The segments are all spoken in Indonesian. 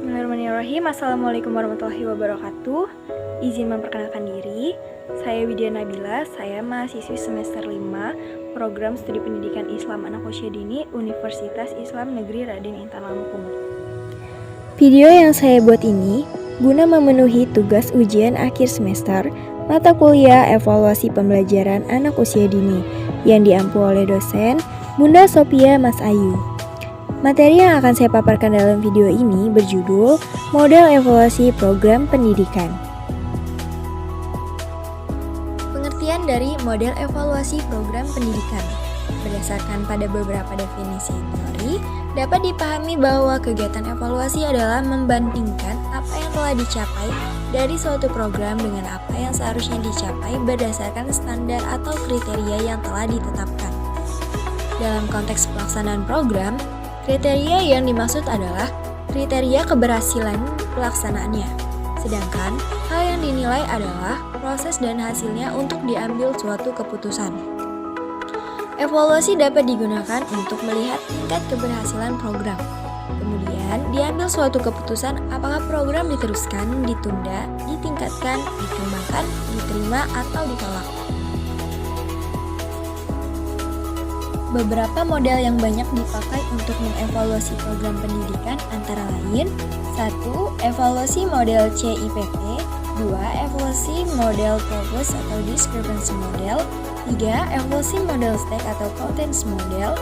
Bismillahirrahmanirrahim. Assalamualaikum warahmatullahi wabarakatuh. Izin memperkenalkan diri, saya Widya Nabila, saya mahasiswi semester 5 Program Studi Pendidikan Islam Anak Usia Dini Universitas Islam Negeri Raden Intan Lampung. Video yang saya buat ini guna memenuhi tugas ujian akhir semester mata kuliah evaluasi pembelajaran anak usia dini yang diampu oleh dosen Bunda Sophia Mas Ayu. Materi yang akan saya paparkan dalam video ini berjudul Model Evaluasi Program Pendidikan. Pengertian dari model evaluasi program pendidikan. Berdasarkan pada beberapa definisi teori, dapat dipahami bahwa kegiatan evaluasi adalah membandingkan apa yang telah dicapai dari suatu program dengan apa yang seharusnya dicapai berdasarkan standar atau kriteria yang telah ditetapkan. Dalam konteks pelaksanaan program, kriteria yang dimaksud adalah kriteria keberhasilan pelaksanaannya. Sedangkan hal yang dinilai adalah proses dan hasilnya untuk diambil suatu keputusan. Evaluasi dapat digunakan untuk melihat tingkat keberhasilan program. Kemudian diambil suatu keputusan apakah program diteruskan, ditunda, ditingkatkan, dikembangkan, diterima, atau ditolak. Beberapa model yang banyak dipakai untuk mengevaluasi program pendidikan antara lain 1. Evaluasi model CIPP 2. Evaluasi model purpose atau discrepancy model 3. Evaluasi model stack atau contents model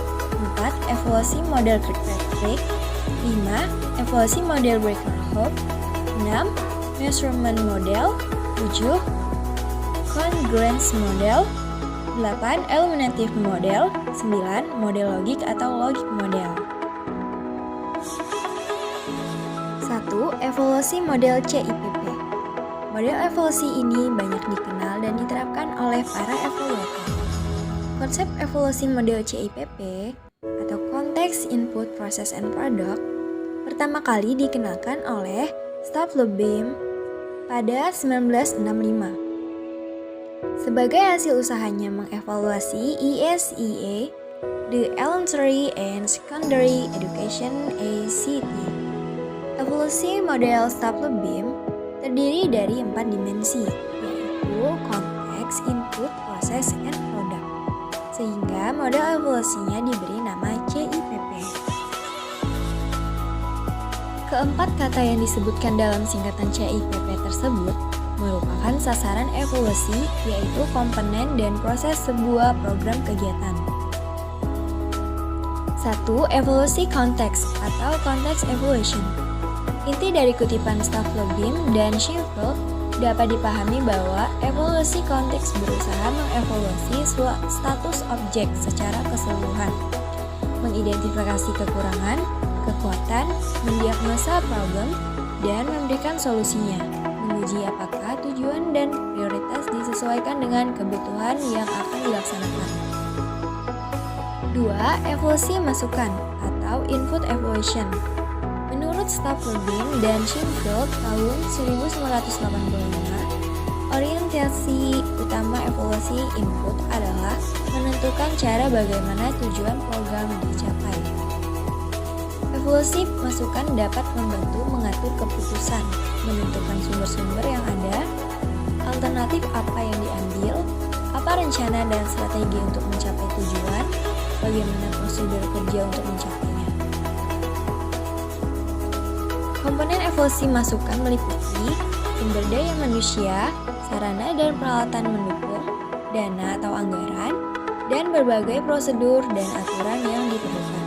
4. Evaluasi model critic 5. Evaluasi model breaker hope 6. Measurement model 7. Congruence model 8. Eliminative model 9. Model logik atau logic model. 1. Evaluasi model CIPP. Model evaluasi ini banyak dikenal dan diterapkan oleh para evaluator. Konsep evaluasi model CIPP atau Context, Input, Process, and Product pertama kali dikenalkan oleh Staplebeam pada 1965. Sebagai hasil usahanya mengevaluasi ESEA, the Elementary and Secondary Education ACT. Evaluasi model Staplebeam terdiri dari 4 dimensi, yaitu konteks, input, proses, and product. Sehingga model evaluasinya diberi nama CIPP. Keempat kata yang disebutkan dalam singkatan CIPP tersebut merupakan sasaran evaluasi, yaitu komponen dan proses sebuah program kegiatan. 1. Evaluasi konteks atau context evaluation. Inti dari kutipan Staplebeam dan Sheffield dapat dipahami bahwa evaluasi konteks berusaha mengevaluasi status objek secara keseluruhan, mengidentifikasi kekurangan, kekuatan, mendiagnosa problem, dan memberikan solusinya. Menguji apakah tujuan dan prioritas disesuaikan dengan kebutuhan yang akan dilaksanakan. 2. Evaluasi masukan atau input evaluation. Menurut Staplebeam dan Sheffield tahun 1985, orientasi utama evaluasi input adalah menentukan cara bagaimana tujuan program dicapai. Evaluasi masukan dapat membantu mengatur keputusan, menentukan sumber-sumber yang ada, alternatif apa yang diambil, apa rencana dan strategi untuk mencapai tujuan, bagaimana prosedur kerja untuk mencapainya. Komponen evaluasi masukan meliputi sumber daya manusia, sarana dan peralatan mendukung, dana atau anggaran, dan berbagai prosedur dan aturan yang diperlukan.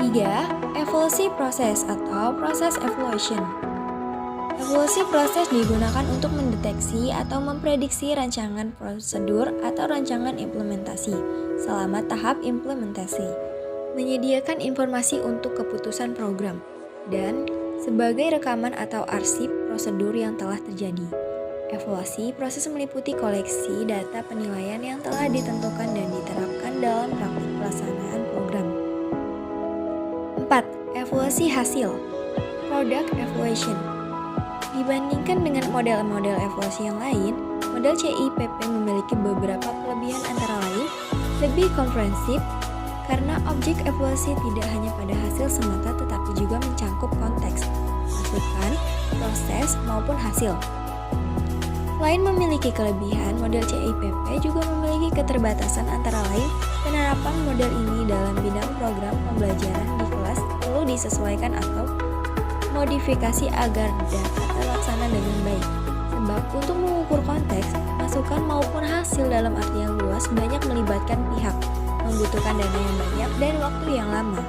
3. Evaluasi proses atau process evaluation. Evaluasi proses digunakan untuk mendeteksi atau memprediksi rancangan prosedur atau rancangan implementasi selama tahap implementasi, menyediakan informasi untuk keputusan program, dan sebagai rekaman atau arsip prosedur yang telah terjadi. Evaluasi proses meliputi koleksi data penilaian yang telah ditentukan dan diterapkan dalam praktik pelaksanaan program. 4. Evaluasi hasil, product evaluation. Dibandingkan dengan model-model evaluasi yang lain, model CIPP memiliki beberapa kelebihan antara lain lebih komprehensif, karena objek evaluasi tidak hanya pada hasil semata tetapi juga mencangkup konteks, masukan, proses, maupun hasil. Selain memiliki kelebihan, model CIPP juga memiliki keterbatasan, antara lain penerapan model ini dalam bidang program pembelajaran di kelas perlu disesuaikan atau modifikasi agar dapat terlaksana dengan baik. Sebab untuk mengukur konteks, masukan maupun hasil dalam arti yang luas banyak melibatkan pihak, membutuhkan dana yang banyak dan waktu yang lama.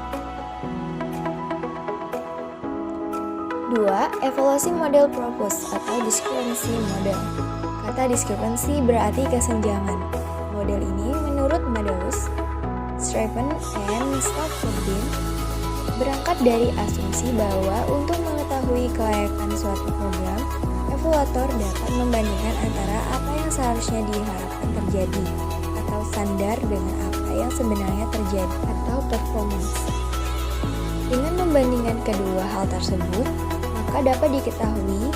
2. Evaluasi model purpose atau discrepancy model. Kata discrepancy berarti kesenjangan. Model ini menurut Meadows, Straven, and Stoffordin berangkat dari asumsi bahwa untuk mengetahui kelayakan suatu program, evaluator dapat membandingkan antara apa yang seharusnya diharapkan terjadi atau standar dengan apa yang sebenarnya terjadi atau performance. Dengan membandingkan kedua hal tersebut, maka dapat diketahui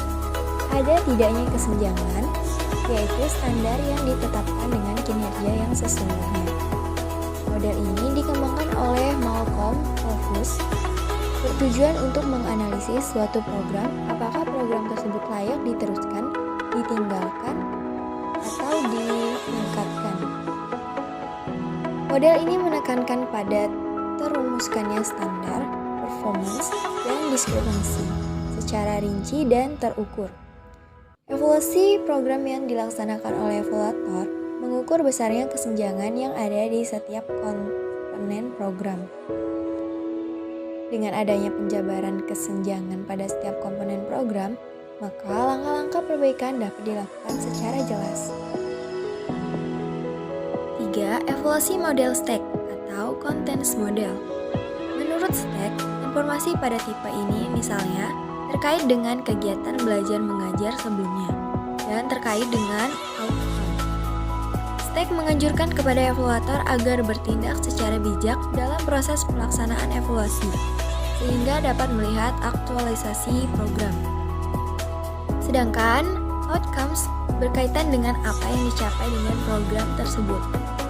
ada tidaknya kesenjangan, yaitu standar yang ditetapkan dengan kinerja yang sesungguhnya. Model ini dikembangkan oleh Malcolm Rufus, bertujuan untuk menganalisis suatu program, apakah program tersebut layak diteruskan, ditinggalkan, atau ditingkatkan. Model ini menekankan pada terumuskannya standar, performance, dan discrepancy secara rinci dan terukur. Evaluasi program yang dilaksanakan oleh evaluator mengukur besarnya kesenjangan yang ada di setiap komponen program. Dengan adanya penjabaran kesenjangan pada setiap komponen program, maka langkah-langkah perbaikan dapat dilakukan secara jelas. 3. Evaluasi model stack atau contents model. Menurut stack, informasi pada tipe ini misalnya terkait dengan kegiatan belajar mengajar sebelumnya dan terkait dengan outcome. Stack menganjurkan kepada evaluator agar bertindak secara bijak dalam proses pelaksanaan evaluasi, sehingga dapat melihat aktualisasi program. Sedangkan outcomes berkaitan dengan apa yang dicapai dengan program tersebut.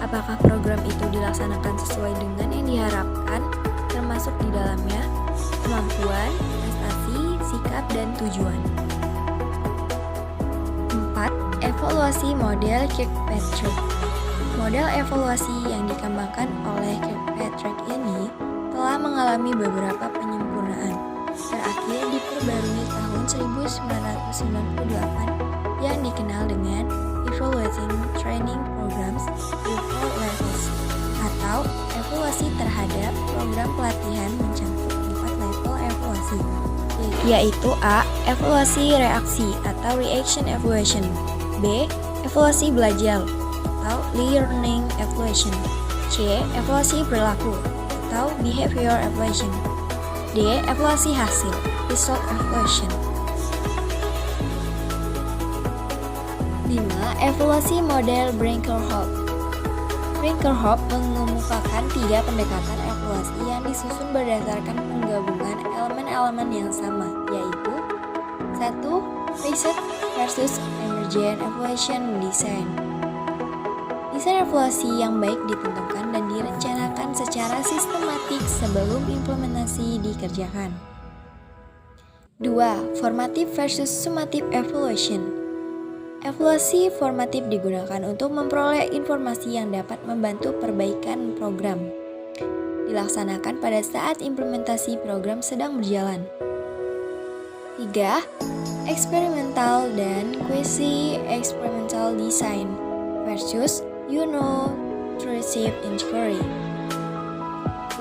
Apakah program itu dilaksanakan sesuai dengan yang diharapkan, termasuk di dalamnya kemampuan, prestasi, sikap, dan tujuan. 4. Evaluasi model Kirkpatrick. Model evaluasi yang dikembangkan oleh Kirkpatrick ini telah mengalami beberapa penyempurnaan, terakhir diperbarui tahun 1998 yang dikenal dengan Evaluating Training Programs with 4 Levels atau evaluasi terhadap program pelatihan mencakup 4 level evaluasi, yaitu A. Evaluasi reaksi atau Reaction Evaluation, B. Evaluasi belajar atau Learning Evaluation, C. Evaluasi perilaku atau Behavior Evaluation, D. Evaluasi hasil, Result Evaluation. 5. Evaluasi model Brinkerhoff. Brinkerhoff mengemukakan 3 pendekatan evaluasi yang disusun berdasarkan penggabungan elemen-elemen yang sama, yaitu 1. Research versus Emergent Evaluation Design. Desain evaluasi yang baik ditentukan dan direncanakan secara sistematik sebelum implementasi dikerjakan. 2. Formative versus Summative Evaluation. Evaluasi formatif digunakan untuk memperoleh informasi yang dapat membantu perbaikan program. Dilaksanakan pada saat implementasi program sedang berjalan. 3. Experimental dan Quasi-Experimental Design versus Unobtrusive Inquiry.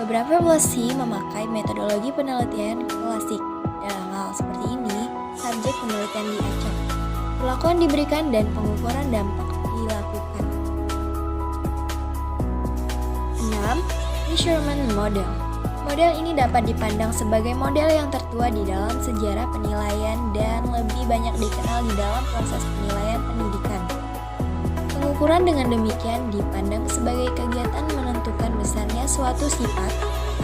Beberapa evaluasi memakai metodologi penelitian klasik. Dalam hal seperti ini, subjek penelitian diacak, perlakuan diberikan, dan pengukuran dampak dilakukan. 6. Measurement Model. Model ini dapat dipandang sebagai model yang tertua di dalam sejarah penilaian dan lebih banyak dikenal di dalam proses penilaian pendidikan. Pengukuran dengan demikian dipandang sebagai kegiatan menentukan besarnya suatu sifat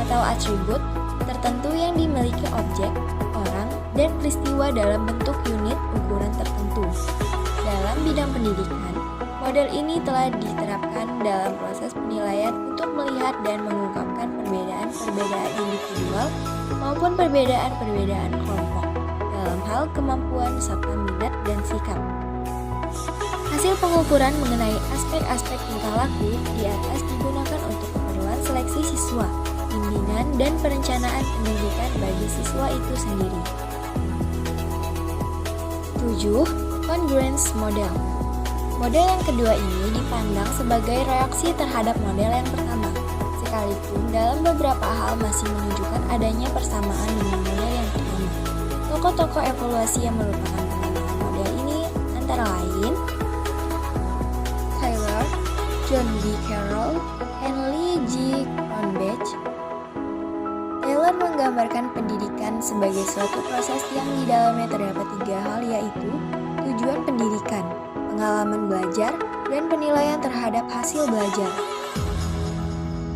atau atribut tertentu yang dimiliki objek, orang, dan peristiwa dalam bentuk unit ukuran tertentu. Dalam bidang pendidikan, model ini telah diterapkan dalam proses penilaian untuk melihat melihat dan mengungkapkan perbedaan-perbedaan individual maupun perbedaan-perbedaan kelompok dalam hal kemampuan serta minat dan sikap. Hasil pengukuran mengenai aspek-aspek tingkah laku di atas digunakan untuk keperluan seleksi siswa, bimbingan, dan perencanaan pendidikan bagi siswa itu sendiri. 7. Congruence Model. Model yang kedua ini dipandang sebagai reaksi terhadap model yang pertama, sekalipun dalam beberapa hal masih menunjukkan adanya persamaan dengan model yang pertama. Tokoh-tokoh evaluasi yang merupakan pengembangan model ini antara lain Taylor, John D. Carroll, dan Lee G. Cronbach. Taylor menggambarkan pendidikan sebagai suatu proses yang di dalamnya terdapat 3 hal, yaitu tujuan pendidikan, pengalaman belajar, dan penilaian terhadap hasil belajar.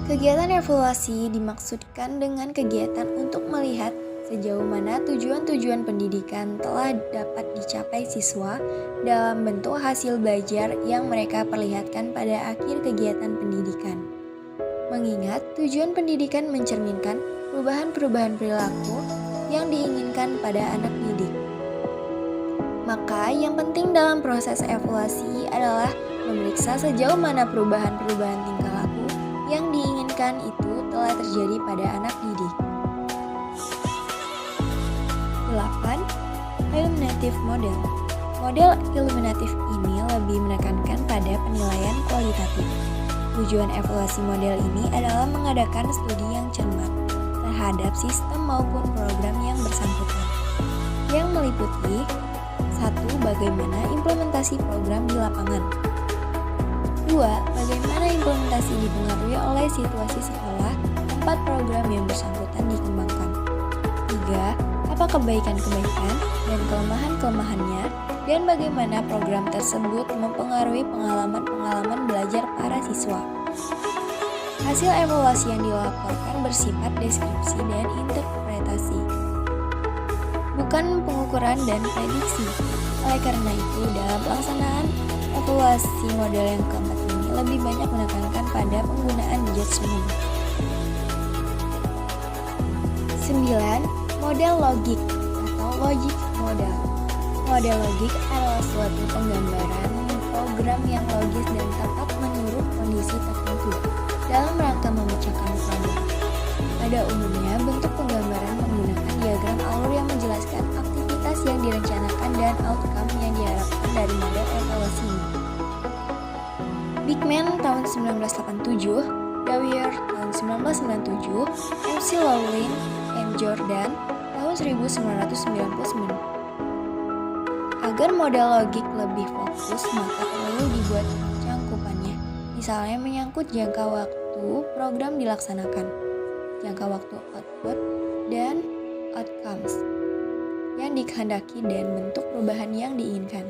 Kegiatan evaluasi dimaksudkan dengan kegiatan untuk melihat sejauh mana tujuan-tujuan pendidikan telah dapat dicapai siswa dalam bentuk hasil belajar yang mereka perlihatkan pada akhir kegiatan pendidikan. Mengingat tujuan pendidikan mencerminkan perubahan-perubahan perilaku yang diinginkan pada anak didik. Maka yang penting dalam proses evaluasi adalah memeriksa sejauh mana perubahan-perubahan tingkah laku yang diinginkan itu telah terjadi pada anak didik. 8. Illuminative Model. Model illuminatif ini lebih menekankan pada penilaian kualitatif. Tujuan evaluasi model ini adalah mengadakan studi yang cermat terhadap sistem maupun program yang bersangkutan, yang meliputi 1. Bagaimana implementasi program di lapangan. 2. Bagaimana implementasi dipengaruhi oleh situasi sekolah tempat program yang bersangkutan dikembangkan. 3. Apa kebaikan-kebaikan dan kelemahan-kelemahannya, dan bagaimana program tersebut mempengaruhi pengalaman-pengalaman belajar para siswa. Hasil evaluasi yang dilaporkan bersifat deskripsi dan interpretasi, bukan pengukuran dan prediksi. Oleh karena itu, dalam pelaksanaan evaluasi model yang keempat ini lebih banyak menekankan pada penggunaan judgement. 9. Model logik atau logic model. Model logik adalah suatu penggambaran program yang logis dan tepat menurut kondisi tertentu dalam rangka memecahkan problem. Pada umumnya, bentuk penggambaran menggunakan diagram alur yang menjelaskan aktivitas yang direncanakan dan outcome yang diharapkan dari model evaluasi ini. Bigman tahun 1987, Dwyer tahun 1997, MC Lawlin, M. Jordan tahun 1999. Agar model logik lebih fokus, maka perlu dibuat cangkupannya. Misalnya menyangkut jangka waktu program dilaksanakan, jangka waktu output, dan outcomes yang dikehendaki dan bentuk perubahan yang diinginkan.